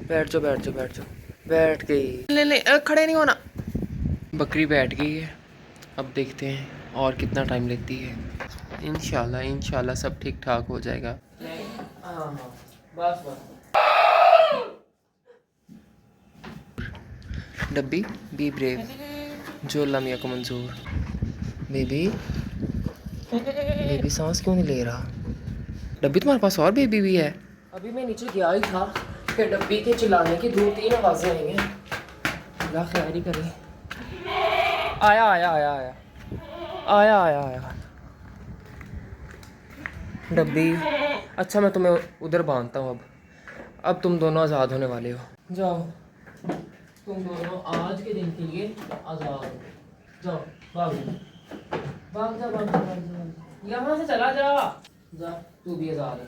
बैठ जाओ बैठ जाओ बैठ जाओ। बैठ गई। नहीं नहीं खड़े नहीं होना। बकरी बैठ गई है। अब देखते हैं और कितना टाइम लेती है। इंशाल्लाह इंशाल्लाह सब ठीक ठाक हो जाएगा। हाँ बस बस। डब्बी बी ब्रेव, जो अल्लाह मियाँ को मंजूर। बेबी बेबी सांस क्यों नहीं ले रहा? डब्बी तुम्हारे पास और बेबी भी है? अभी मैं नीचे गया ही था कि डब्बी के चिल्लाने की 2-3 आवाज़ें आई हैं। अल्लाह खैर ही करे। आया आया आया आया आया आया आया। डब्बी अच्छा मैं तुम्हें उधर बांधता हूँ। अब तुम दोनों आज़ाद होने वाले हो। जाओ तुम दोनों आज के दिन के लिए आज़ाद हो। जाओ भाग भाग जा भाग जा भाग जा। यहाँ से चला जा। जा तू भी आज़ाद है।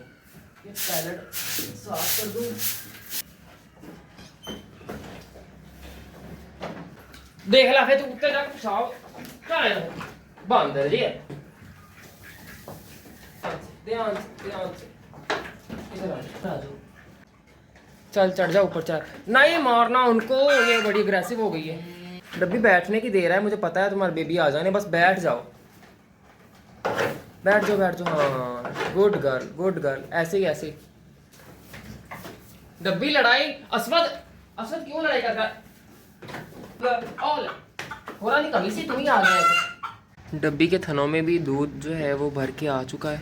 ये पैलेट साफ कर दूँ। देख ला फिर तू उत्ते जाकर पेशाब क्या है बंदर जी है। ध्यान से इधर आ जाओ। चल चढ़ जा ऊपर चढ़। नहीं मारना उनको, ये बड़ी अग्रेसिव हो गई है। डब्बी बैठने की देर है, मुझे पता है तुम्हारे बेबी आ जाने, बस बैठ जाओ बैठ जाओ बैठ जाओ। हाँ गुड गर्ल ऐसे ही ऐसे ही। डब्बी लड़ाई असवद असवद क्यों लड़ाई कर रहा? हो रहा नहीं कभी से तुम ही आ गए। डब्बी के थनों में भी दूध जो है वो भर के आ चुका है।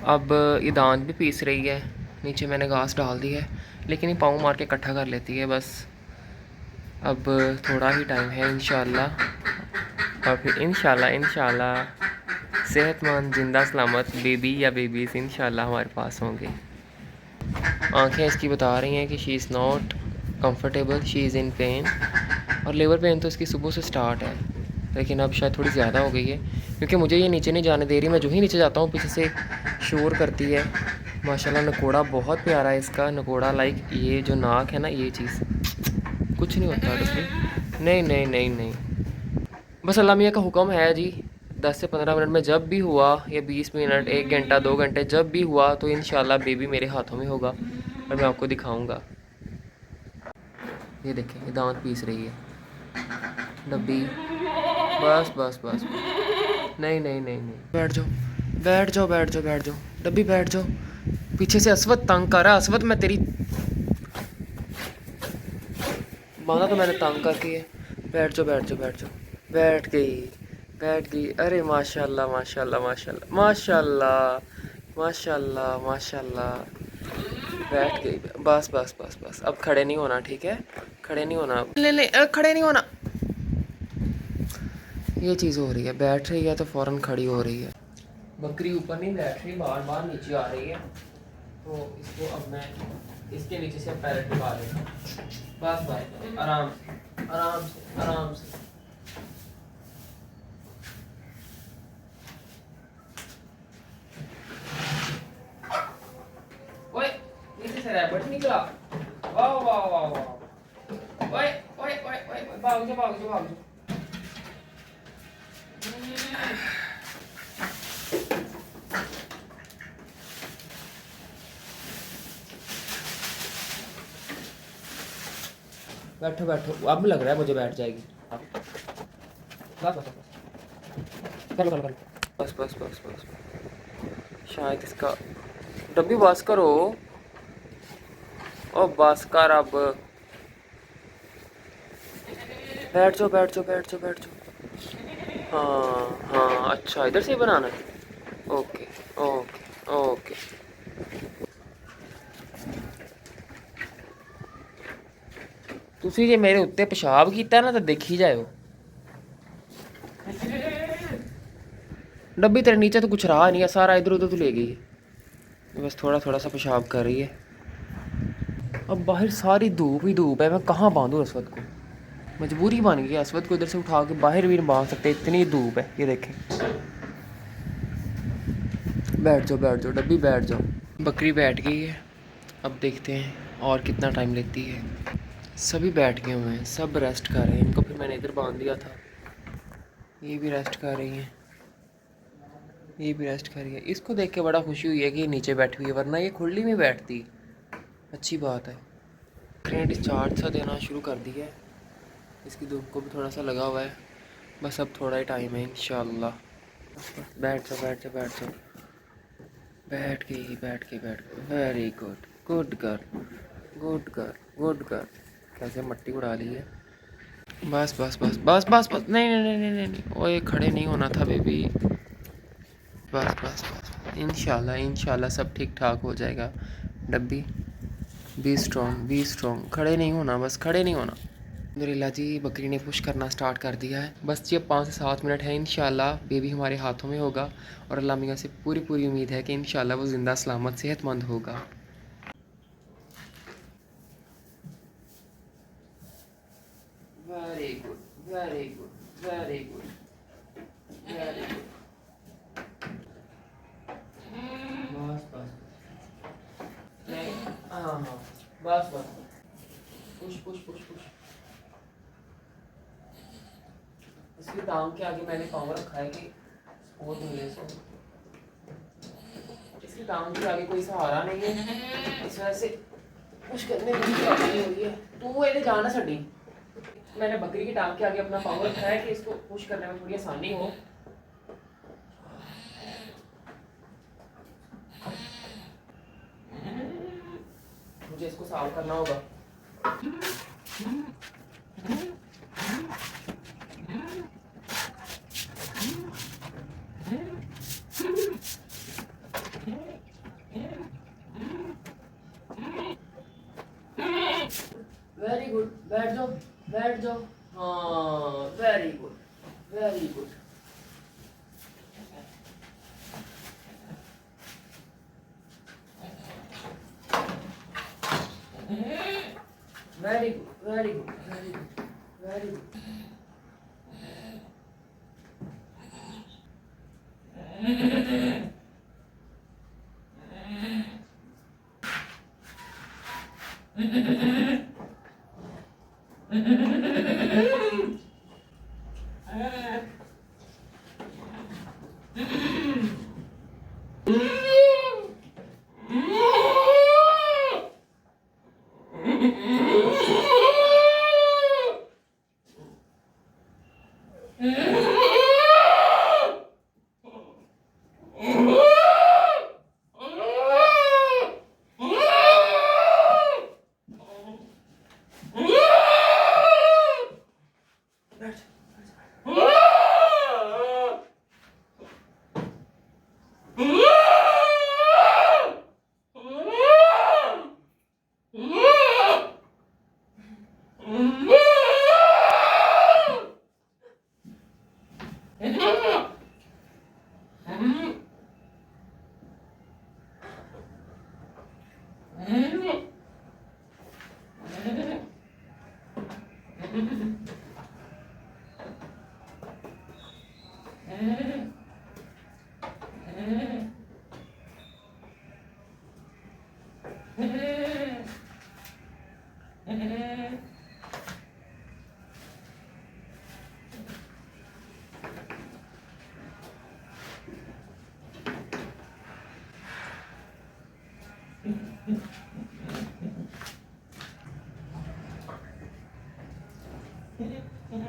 अब ये दांत भी पीस रही है। नीचे मैंने घास डाल दी है, लेकिन ये पाँव मार के इकट्ठा कर लेती है बस। अब थोड़ा ही टाइम है इंशाल्लाह, और फिर इंशाल्लाह सेहतमंद जिंदा सलामत बेबी या बेबीज़ इंशाल्लाह हमारे पास होंगे। आंखें इसकी बता रही हैं कि she is not comfortable, she is in pen. और लेबर पेन तो इसकी सुबह से स्टार्ट है, लेकिन अब शायद थोड़ी ज़्यादा हो गई है क्योंकि मुझे ये नीचे नहीं जाने दे रही। मैं जो ही नीचे जाता हूँ पीछे से शोर करती है। माशाल्लाह नकोड़ा बहुत प्यारा है इसका। नकोड़ा लाइक ये जो नाक है ना, ये चीज़ कुछ नहीं होता डब्बी। नहीं नहीं नहीं नहीं, बस अल्लाह मियाँ का हुक्म है जी। 10 से 15 मिनट में जब भी हुआ, या 20 मिनट, 1 घंटा 2 घंटे, जब भी हुआ तो इंशाल्लाह बेबी मेरे हाथों में होगा और मैं आपको दिखाऊंगा। ये देखें ये दांत पीस रही है डब्बी। बस बस बस, नहीं नहीं नहीं नहीं। बैठ जाओ बैठ जाओ बैठ जाओ बैठ जाओ डब्बी बैठ जाओ। पीछे से असवद तंग कर रहा है। असवद मैं तेरी बांधा तो मैंने तंग करके है। बैठ जाओ बैठ जाओ बैठ जाओ। बैठ गई। अरे माशाल्लाह माशाल्लाह माशाल्लाह माशाल्लाह माशाल्लाह माशाल्लाह। बैठ गई। बस बस बस बस, अब खड़े नहीं होना, ठीक है? खड़े नहीं होना अब। नहीं खड़े नहीं होना। ये चीज़ हो रही है, बैठ रही है तो फ़ौरन खड़ी हो रही है। बकरी ऊपर नहीं बैठ रही, बार बार नीचे आ रही है, तो इसको अब मैं इसके नीचे से पैरेट निकाल लेता हूँ। बस बस आराम से आराम से आराम से। ओए नीचे से रैबिट निकला। वाह वाह वाह वाह। ओए ओए ओए ओए भाग जा भाग जा भाग जा। बैठो बैठो, अब लग रहा है मुझे बैठ जाएगी। बस बस करो करो करो। बस बस बस बस शायद इसका डब्बी बस करो। ओ बस कर अब। बैठ जाओ बैठ जाओ बैठ जाओ बैठ जाओ। हाँ हाँ अच्छा इधर से बनाना है। Okay okay okay. तुसी जे मेरे उत्ते पेशाब कीता ना तो देखी जाओ। डब्बी तेरे नीचे तो कुछ रहा नहीं है, सारा इधर उधर तो ले गई है। बस थोड़ा थोड़ा सा पेशाब कर रही है। अब बाहर सारी धूप ही धूप है, मैं कहाँ बांधूँ असवद को? मजबूरी बन गई। असवद को इधर से उठा के बाहर भी नहीं बांध सकते, इतनी धूप है। ये देखें। बैठ जाओ डब्बी बैठ जाओ। बकरी बैठ गई है। अब देखते हैं और कितना टाइम लेती है। सभी बैठ गए हुए हैं, सब रेस्ट कर रहे हैं। इनको फिर मैंने इधर बांध दिया था। ये भी रेस्ट कर रही हैं, ये भी रेस्ट कर रही है। इसको देख के बड़ा खुशी हुई है कि ये नीचे बैठी हुई है, वरना ये खुली में बैठती। अच्छी बात है। बकरी ने डिस्चार्ज सा देना शुरू कर दिया है। इसकी धूप को भी थोड़ा सा लगा हुआ है। बस अब थोड़ा ही टाइम है इंशाल्लाह। बैठ जाओ बैठ जाओ बैठ जाओ, बैठ गई। Very good, good girl, good girl, good girl. कैसे मट्टी उड़ा ली है। बस नहीं नहीं नहीं नहीं नहीं नहीं, ओए खड़े नहीं होना था बेबी। बस इंशाल्लाह इंशाल्लाह सब ठीक ठाक हो जाएगा। डब्बी बी स्ट्रॉन्ग, खड़े नहीं होना, बस खड़े नहीं होना। अल्हम्दुलिल्लाह जी, बकरी ने पुश करना स्टार्ट कर दिया है। बस जी अब 5 से 7 मिनट है, इंशाल्लाह बेबी हमारे हाथों में होगा। और अल्लाह मियां से पूरी उम्मीद है कि इंशाल्लाह वो ज़िंदा सलामत सेहतमंद होगा। Very good very good very good very good. बस नहीं, हाँ बस पुश। इसकी टांग के आगे मैंने पाँव रखा है कि सपोर्ट मिले इसको। इसकी टांग के आगे कोई सहारा नहीं है, इस वजह से पुश करने में प्रॉब्लम हो रही है। तू ये जाना छड़ी। मैंने बकरी की टांग के आगे अपना पाँव रखा है कि इसको पुश करने में थोड़ी आसानी हो। मुझे इसको साफ करना होगा। वेरी गुड, बैठ जाओ। हाँ वेरी गुड। Very good.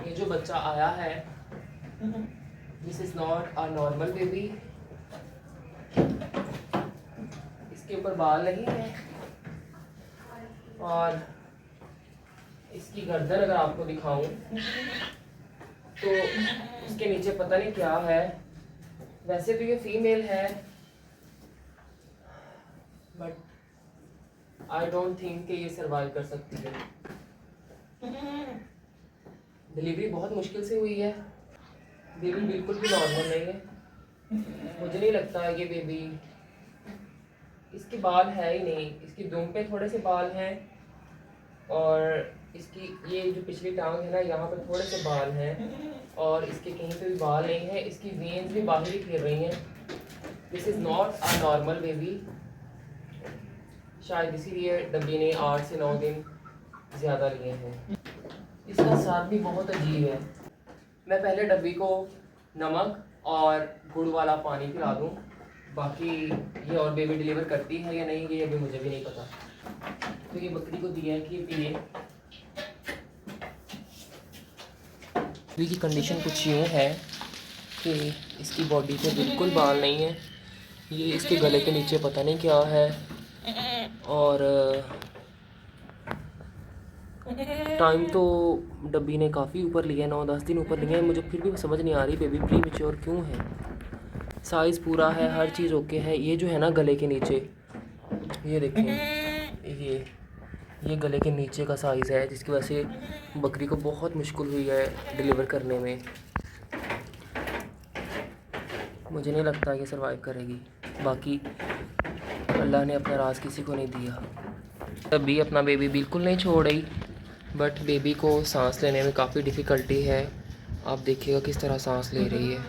ये जो बच्चा आया है, this is not a normal baby. इसके ऊपर बाल नहीं है और इसकी गर्दन अगर आपको दिखाऊं तो इसके नीचे पता नहीं क्या है। वैसे तो ये फीमेल है, बट आई डोंट थिंक कि ये सरवाइव कर सकती है। डिलीवरी बहुत मुश्किल से हुई है। बेबी बिल्कुल भी नॉर्मल नहीं है। मुझे नहीं लगता है ये बेबी, इसके बाल है ही नहीं। इसकी दुम पे थोड़े से बाल हैं और इसकी ये जो पिछली टांग है ना, यहाँ पर थोड़े से बाल हैं और इसके कहीं पे भी बाल नहीं है। इसकी वेन्स भी बाहर ही फिर रही हैं। This is not a normal baby. शायद इसीलिए डब्बी ने 8 से 9 दिन ज़्यादा लिए हैं। इसका स्वाद भी बहुत अजीब है। मैं पहले डब्बी को नमक और गुड़ वाला पानी पिला दूँ, बाकी ये और बेबी डिलीवर करती है या नहीं ये अभी मुझे भी नहीं पता। तो ये बकरी को दिया है कि ये पिए। बकरी की कंडीशन कुछ यूँ है कि इसकी बॉडी पे बिल्कुल बाल नहीं है, ये इसके गले के नीचे पता नहीं क्या है, और टाइम तो डब्बी ने काफ़ी ऊपर लिया है, 9-10 दिन ऊपर लिए हैं। मुझे फिर भी समझ नहीं आ रही बेबी प्री मैच्योर क्यों है। साइज़ पूरा है, हर चीज़ ओके है। ये जो है ना गले के नीचे, ये देखें, ये गले के नीचे का साइज़ है, जिसकी वजह से बकरी को बहुत मुश्किल हुई है डिलीवर करने में। मुझे नहीं लगता कि सर्वाइव करेगी। बाकी अल्लाह ने अपना राज किसी को नहीं दिया। अभी अपना बेबी बिल्कुल नहीं छोड़ रही, बट बेबी को सांस लेने में काफ़ी डिफ़िकल्टी है। आप देखिएगा किस तरह सांस ले रही है।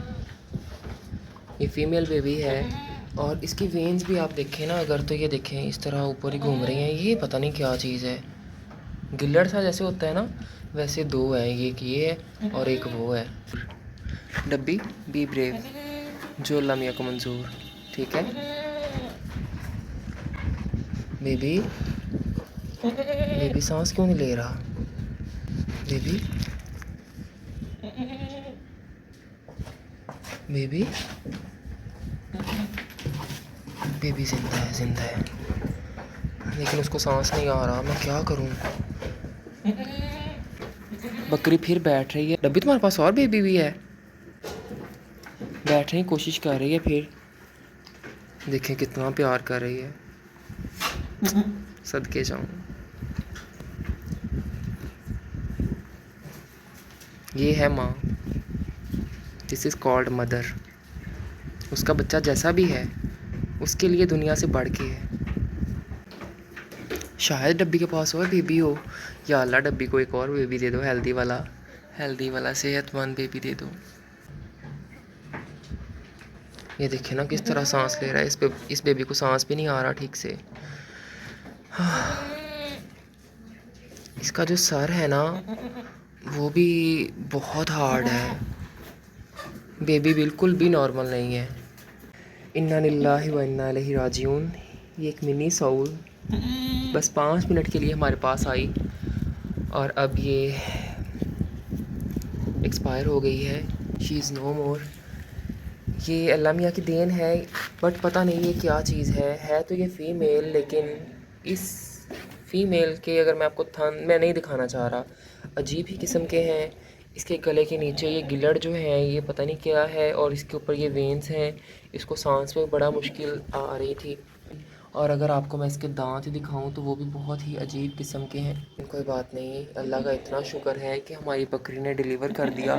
ये फीमेल बेबी है और इसकी वेन्स भी आप देखें ना अगर, तो ये देखें इस तरह ऊपर ही घूम रही हैं। ये पता नहीं क्या चीज़ है, गिल्लड़ सा जैसे होता है ना, वैसे दो हैं, एक ये है और एक वो है। डब्बी बी ब्रेव, जो अल्लाह मियां को मंजूर, ठीक है। बेबी बेबी सांस क्यों नहीं ले रहा? बेबी बेबी बेबी जिंदा है, लेकिन उसको सांस नहीं आ रहा। मैं क्या करूं? बकरी फिर बैठ रही है। डब्बी तुम्हारे पास और बेबी भी है? बैठने की कोशिश कर रही है फिर। देखें कितना प्यार कर रही है, सदके जाऊं। ये है माँ, दिस इज़ कॉल्ड मदर। उसका बच्चा जैसा भी है उसके लिए दुनिया से बढ़ के है। शायद डब्बी के पास और बेबी हो। या अल्लाह डब्बी को एक और बेबी दे दो, हेल्दी वाला सेहतमंद बेबी दे दो। ये देखिए ना किस तरह सांस ले रहा है। इस बेबी को सांस भी नहीं आ रहा ठीक से। इसका जो सर है ना वो भी बहुत हार्ड है। बेबी बिल्कुल भी नॉर्मल नहीं है। इन्ना लिल्लाहि व इन्ना इलैहि राजिऊन। ये एक मिनी साउल बस 5 मिनट के लिए हमारे पास आई और अब ये एक्सपायर हो गई है। शी इज़ नो मोर। ये अल्लाह मियाँ की देन है, बट पता नहीं ये क्या चीज़ है तो ये फ़ीमेल, लेकिन इस फ़ीमेल के अगर मैं आपको थन मैं नहीं दिखाना चाह रहा, अजीब ही किस्म के हैं। इसके गले के नीचे ये गिलड़ जो है ये पता नहीं क्या है, और इसके ऊपर ये वेंस हैं। इसको सांस में बड़ा मुश्किल आ रही थी। और अगर आपको मैं इसके दांत दिखाऊं तो वो भी बहुत ही अजीब किस्म के हैं। कोई बात नहीं, अल्लाह का इतना शुक्र है कि हमारी बकरी ने डिलीवर कर दिया।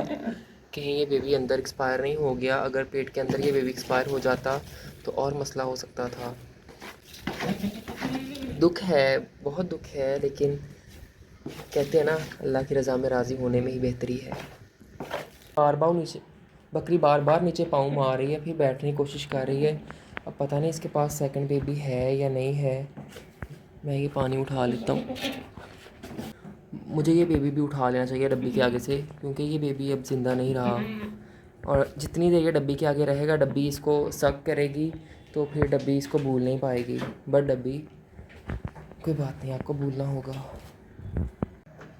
कहीं ये बेबी अंदर एक्सपायर नहीं हो गया। अगर पेट के अंदर ये बेबी एक्सपायर हो जाता तो और मसला हो सकता था। दुख है, बहुत दुख है, लेकिन कहते हैं ना अल्लाह की रज़ा में राज़ी होने में ही बेहतरी है। बकरी बार बार नीचे पाँव मार रही है, फिर बैठने की कोशिश कर रही है। अब पता नहीं इसके पास सेकंड बेबी है या नहीं है। मैं ये पानी उठा लेता हूँ। मुझे ये बेबी भी उठा लेना चाहिए डब्बी के आगे से, क्योंकि ये बेबी अब ज़िंदा नहीं रहा। और जितनी देर ये डब्बी के आगे रहेगा डब्बी इसको सक करेगी, तो फिर डब्बी इसको भूल नहीं पाएगी। बट डब्बी कोई बात नहीं, आपको भूलना होगा।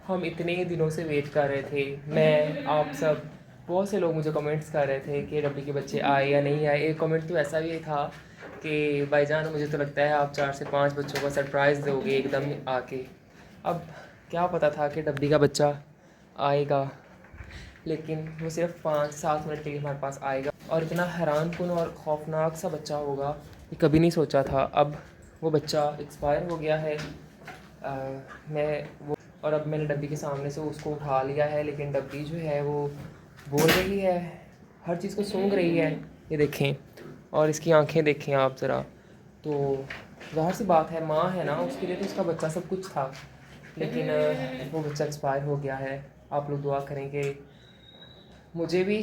हम इतने दिनों से वेट कर रहे थे, मैं, आप सब, बहुत से लोग मुझे कमेंट्स कर रहे थे कि डब्बी के बच्चे आए या नहीं आए। एक कमेंट तो ऐसा भी था कि भाईजान मुझे तो लगता है आप 4 से 5 बच्चों का सरप्राइज़ दोगे एकदम आके। अब क्या पता था कि डब्बी का बच्चा आएगा, लेकिन वो सिर्फ 5-7 मिनट के लिए हमारे पास आएगा और इतना हैरानकुन और खौफनाक सा बच्चा होगा ये कभी नहीं सोचा था। अब वो बच्चा एक्सपायर हो गया है। और अब मैंने डब्बी के सामने से उसको उठा लिया है, लेकिन डब्बी जो है वो बोल रही है, हर चीज़ को सूंघ रही है। ये देखें, और इसकी आंखें देखें आप ज़रा। तो ज़ाहिर सी बात है, माँ है ना, उसके लिए तो उसका बच्चा सब कुछ था, लेकिन वो बच्चा एक्सपायर हो गया है। आप लोग दुआ करेंगे मुझे भी,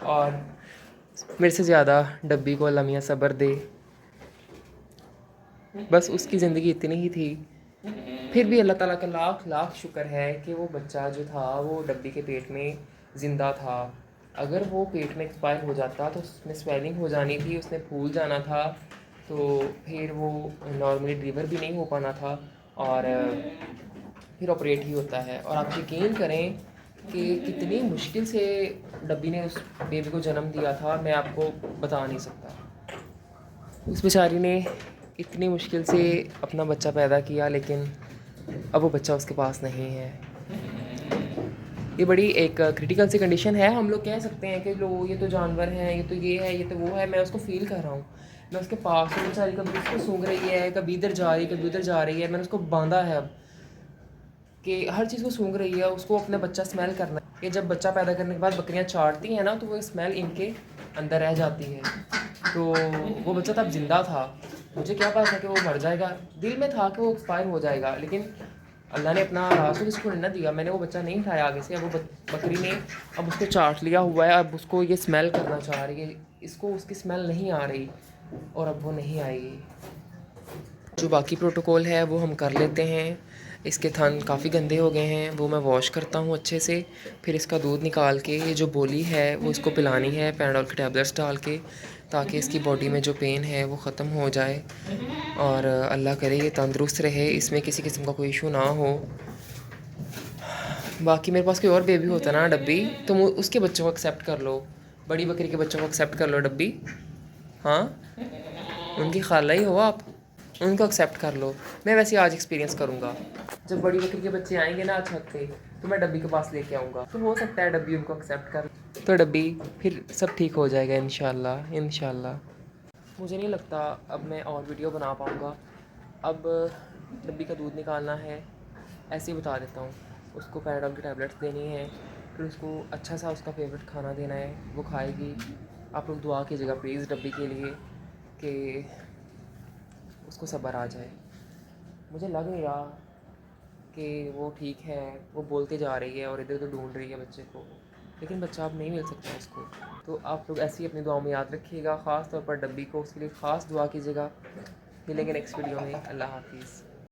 और मेरे से ज़्यादा डब्बी को अल्लाह मियां सब्र दे। बस उसकी ज़िंदगी इतनी ही थी। फिर भी अल्लाह ताला का लाख लाख शुक्र है कि वो बच्चा जो था वो डब्बी के पेट में ज़िंदा था। अगर वो पेट में एक्सपायर हो जाता तो उसमें स्वेलिंग हो जानी थी, उसने फूल जाना था, तो फिर वो नॉर्मली डिलीवर भी नहीं हो पाना था। और फिर ऑपरेट ही होता है। और आप यकीन करें कि कितनी मुश्किल से डब्बी ने उस बेबी को जन्म दिया था, मैं आपको बता नहीं सकता। उस बेचारी ने इतनी मुश्किल से अपना बच्चा पैदा किया, लेकिन अब वो बच्चा उसके पास नहीं है। ये बड़ी एक क्रिटिकल सी कंडीशन है। हम लोग कह सकते हैं कि लो ये तो जानवर हैं, ये तो ये है, ये तो वो है। मैं उसको फील कर रहा हूँ, मैं उसके पास हूँ। बेचारी कभी उसको सूंघ रही है, कभी इधर जा रही है, कभी उधर जा रही है। मैंने उसको बांधा है अब कि हर चीज़ को सूंघ रही है, उसको अपना बच्चा स्मेल करना है। ये जब बच्चा पैदा करने के बाद बकरियां चाटती हैं ना, तो वो स्मेल इनके अंदर रह जाती है। तो वो बच्चा तब जिंदा था, मुझे क्या पता था कि वो मर जाएगा। दिल में था कि वो एक्सपायर हो जाएगा, लेकिन अल्लाह ने अपना रास्ता किसको नहीं दिया। मैंने वो बच्चा नहीं उठाया आगे से। अब वो बकरी ने अब उसको चाट लिया हुआ है। अब उसको ये स्मेल करना चाह रही है, इसको उसकी स्मेल नहीं आ रही और अब वो नहीं आएगी। जो बाकी प्रोटोकॉल है वो हम कर लेते हैं। इसके थन काफ़ी गंदे हो गए हैं, वो मैं वॉश करता हूँ अच्छे से। फिर इसका दूध निकाल के ये जो बोली है वो इसको पिलानी है पैराडोल के टैबलेट्स डाल के, ताकि इसकी बॉडी में जो पेन है वो ख़त्म हो जाए और अल्लाह करे ये तंदुरुस्त रहे, इसमें किसी किस्म का कोई इशू ना हो। बाकी मेरे पास कोई और बेबी होता ना डब्बी, तो उसके बच्चों को एक्सेप्ट कर लो, बड़ी बकरी के बच्चों को एक्सेप्ट कर लो डब्बी। हाँ, उनकी खाला ही हो आप, उनको एक्सेप्ट कर लो। मैं वैसे आज एक्सपीरियंस करूँगा, जब बड़ी बकरी के बच्चे आएंगे ना छत पे, तो मैं डब्बी के पास लेके आऊँगा। तो हो सकता है डब्बी उनको एक्सेप्ट कर, तो डब्बी फिर सब ठीक हो जाएगा इंशाल्लाह इंशाल्लाह। मुझे नहीं लगता अब मैं और वीडियो बना पाऊँगा। अब डब्बी का दूध निकालना है, ऐसे ही बता देता हूँ। उसको पैराडॉल की टैबलेट्स देनी है, फिर उसको अच्छा सा उसका फेवरेट खाना देना है, वो खाएगी। आप लोग दुआ कीजिएगा प्लीज़ डब्बी के लिए कि उसको सब्र आ जाए। मुझे लग नहीं रहा कि वो ठीक है, वो बोलते जा रही है और इधर उधर ढूंढ रही है बच्चे को, लेकिन बच्चा अब नहीं मिल सकता उसको। तो आप लोग ऐसे ही अपनी दुआ में याद रखिएगा, ख़ास तौर पर डब्बी को, उसके लिए ख़ास दुआ कीजिएगा। मिलेंगे नेक्स्ट वीडियो में। अल्लाह हाफिज़।